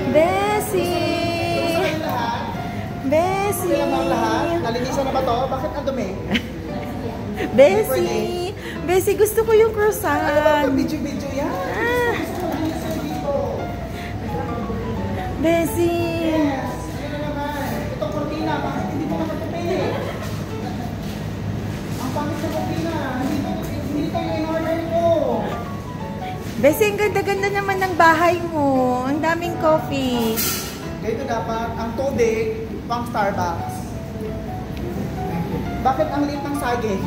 Bessie! Bessie! Kaya bang lahat? Nalinisan na ba to? Bakit ang dumi? Bessie! Bessie, gusto ko yung croissant. Ano ba ito? Video-video yan? Bessie! Yes! Ano na naman? Itong kortina, bakit hindi mo makatupi? Ang pangit sa kortina. Hindi ito yung in-order ko. Bessie, ang ganda-ganda naman ng bahay mo. Ang daming coffee. Ganito dapat, ang tubig, pang Starbucks. Bakit ang liit ng saging?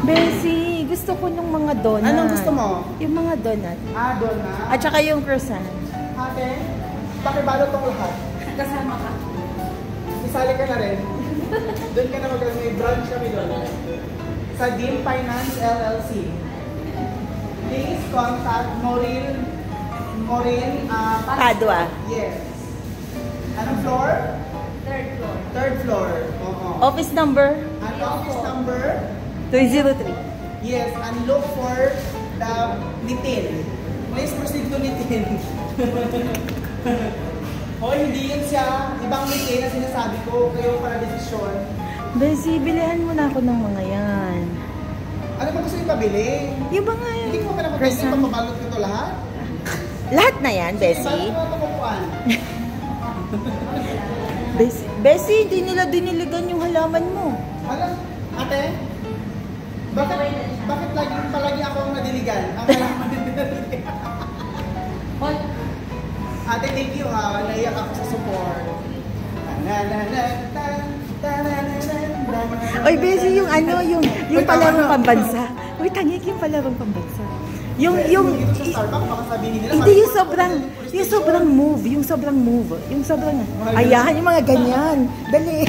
Bessie, gusto ko nung mga donut. Anong gusto mo? Yung mga donut. Ah, donut. At saka yung croissant. Ate, pakibalot tong lahat. Kasama ka. Isali ka na rin. Doon ka na may branch kami doon. Sa Dean Finance LLC. Please contact Maureen Padua. Yes. Anong floor? Third floor. Third floor. Oo. Office number? Ang office number? 303. Yes, and look for the Nitin. Please proceed to Nitin. Hoy, hindi yun siya. Ibang Nitin na sinasabi ko. Kayo para desisyon. Bessie, bilihan mo na ako ng mga yan. Ano ba gusto yung pabili? Yung mga Hindi ko pa naman croissant. pwede papabalot ko ito lahat. Lahat na yan, Bessie. Balot mo ito kukuan. Bessie, hindi nila diniligan yung halaman mo. Alam, ate? Bakit palagi ako ang nadiligan? Ang halaman din nadiligan. Ate, thank you ha. Naiyak ako sa support. Oy, Bessie, yung ano, yung palarong pambansa. Uy, tangik yung palarong pambansa. Yung dito sa Starbucks, baka sabihin nila. hindi yung sobrang move, yung sobrang, ayan, yung mga ganyan. Dali.